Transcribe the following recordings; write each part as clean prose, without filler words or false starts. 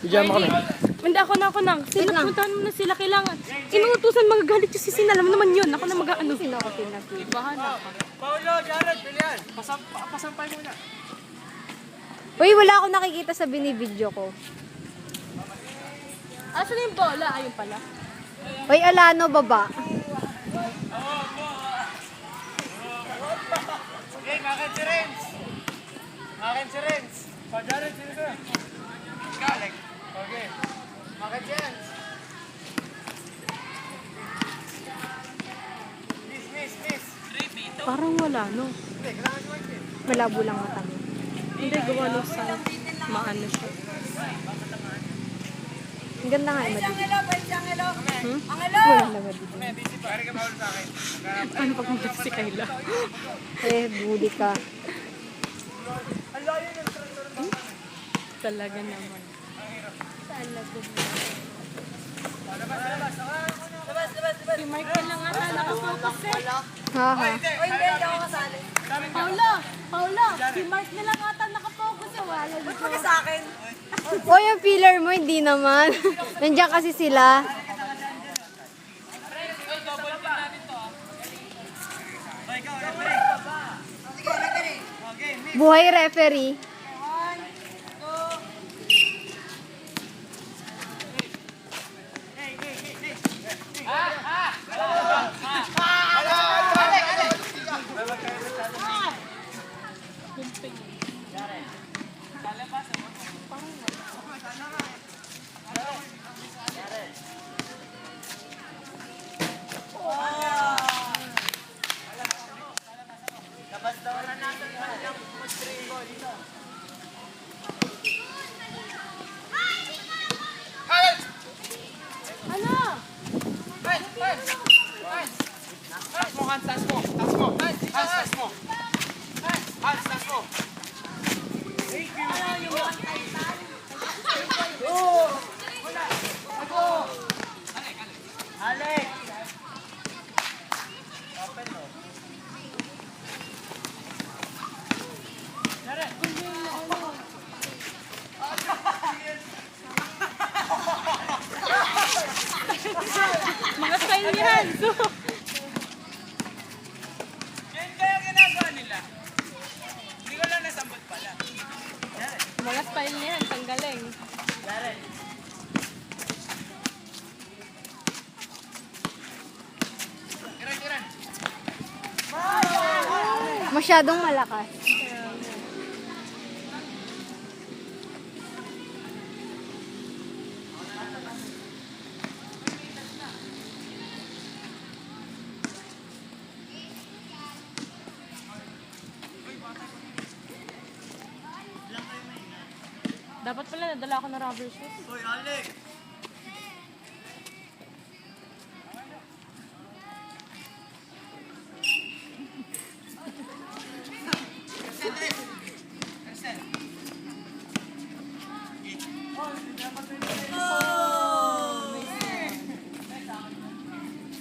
Diyan mo kami. Hindi, ako na. Puntahan mo na sila, kailangan. Inuutusan mga galit yung sisin, alam mo naman yun. Ako na mag-ano. Sino ako pinapili? Bahala ka. Paulo, Jared, bilihan. Pasampay muna. Uy, wala akong nakikita sa binibidyo ko. Asan yung bola? Ayun pala. Uy, Alano, baba. Okay, makin si Renz. Makin si Renz. Jared, sino ka? Alex. Okay. Makin si Renz. Miss. Parang wala, no? Malabo lang mata mo. Hindi, gawa no sa maano siya. Ang ganda nga, madidig. Wala na madidig. Pare ka bawal sa akin. Ano pag mag si Kayla? Buli ka. Talaga naman. Si Mike pa lang ata, nakafocus eh. Haha. Paula, si Mark na lang ata nakafocus eh. Wala dito. O, yung filler mo, hindi naman. Nandiyan kasi sila. Buhay referee. Mga style ni Hanzo. Yan kaya ginagawa nila. Hindi ko lang nasambot pala. Mga style ni Hanzo, ang galing. Jared. Kiran. Masyadong malakas. Dapat pala nadala ako ng rubber shoes. Hoy, Alex.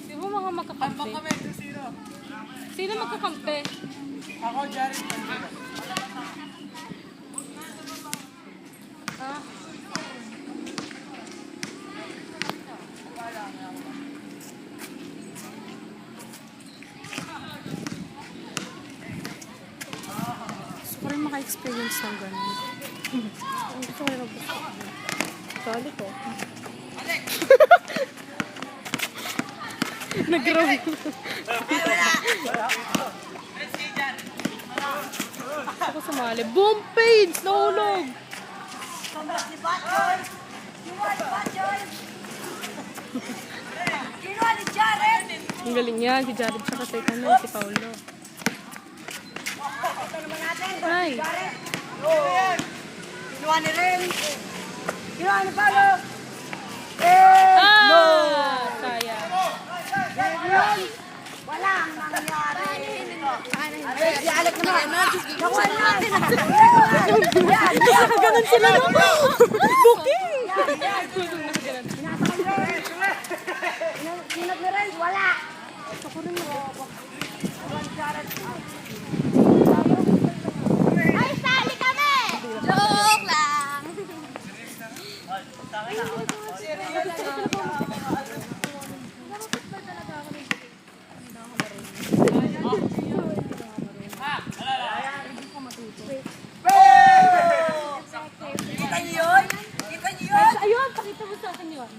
Di ba mga magkakampi? Kami, sino? Sino magkakampi? Ako, Jared. Ha? Gusto ko rin maka-experience ng gano'n. Gusto ko rin Sali ko. Nag-grow. Gusto ko sumali. Boom page! Nahulog! Ang galing yan. Si Jared siya kasi si Paulo. Ay! Kinuha ni Ren. Kinuha ni Palo. Ah! Sayang. Walang nangyari. Ay, Alex naman. Nakuha natin. Nakaganon sila no? Booking! Sinag ni Ren, wala. Ako rin mo. Ay, sali kami! Joke lang! Kita niyo yun? Kita niyo yun? Ayun, pakita mo sa akin yun.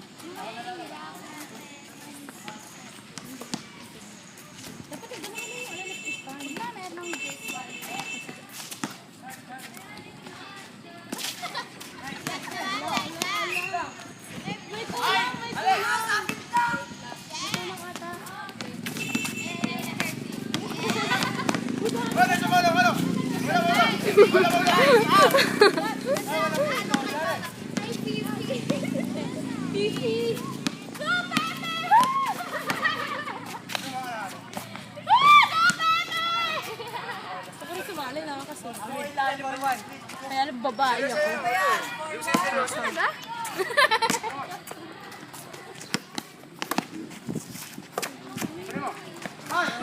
Siguro sumali na ako kasi. Kaya babae ako. Talaga?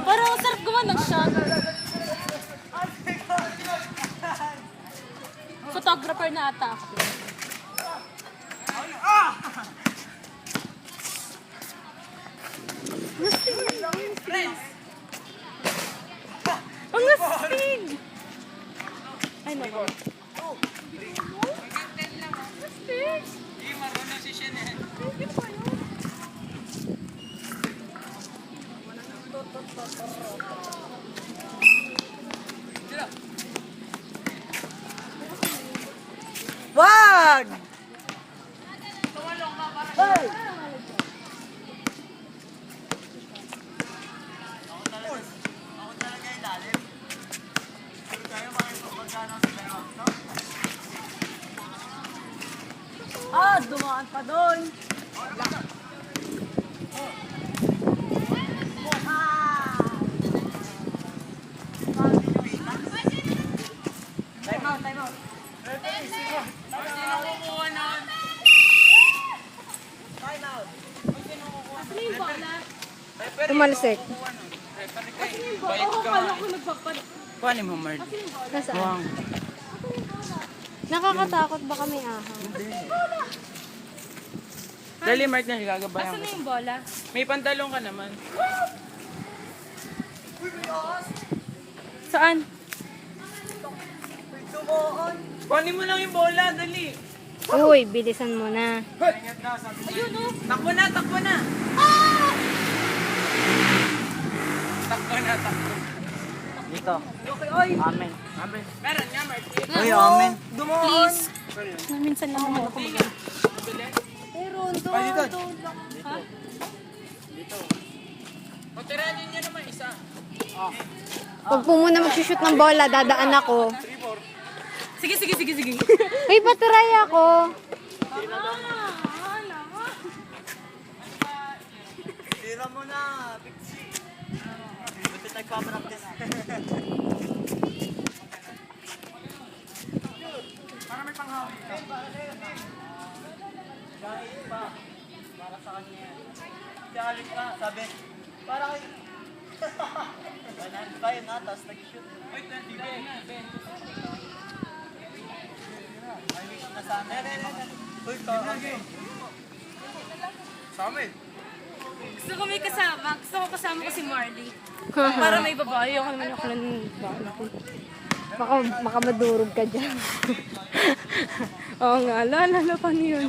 Parang ang sarap gumawa ng shot. Photographer na ata ako. Ang astig! Ay, naku. Astig! Wag! Ah, dumaan pa doon. Time out, time out. Ano yung bola? Tumalsik. Ako kala ko nagpapad. Kuhanin mo, Mard. Nasaan? Nakakatakot ba kami ahang? Dali, Mard, na gagabayan Asan ko. na yung bola? May pantalong ka naman. Saan? Kuhanin mo lang yung bola, dali. Uy, bilisan mo na. Ayun oh. Takbo na, takbo na. Takbo na, takbo. Dito. Amen. Amen. Meron nga, Mard. Uy, amen. Please. Minsan lang naman ako mag- Ha? O, tiranin nyo naman isa. Huwag po muna mag-shoot ng bola, dadaan ako. Sige, sige, sige, sige. Uy, paturay ako. Tira mo na, Pixie. Buti nagpa-practice. Para may panghawi. Kahit pa. Para sa kanya yan. Siyalit ka, sabi. Para kay... 105 na, tapos nag-shoot. Wait, 20 Ben. May wish na sa amin. Uy, sa amin. Gusto ko may kasama. Gusto ko kasama ko si Marley. Para may babae. Ako naman ako lang ng babae. Baka madurog ka dyan. Oo nga, lalo pa yun.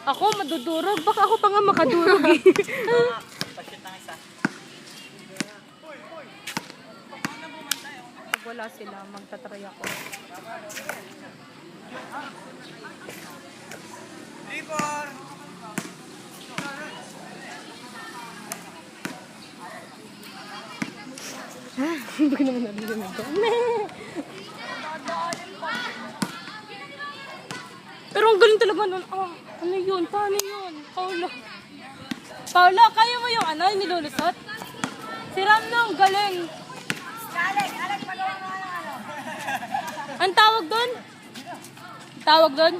Ako madudurog. Baka ako pa nga makadurog eh. Pashoot ng isa. Pag wala sila, magtatry ako. Libor! Hindi ko naman narinig ko. Pero ang galing talaga nun. Oh, ano yun? Paano yun? Paula. Paula, kaya mo yung ano, yung nilulusot? Si Ramnong, galing. Ang tawag doon? Tawag doon?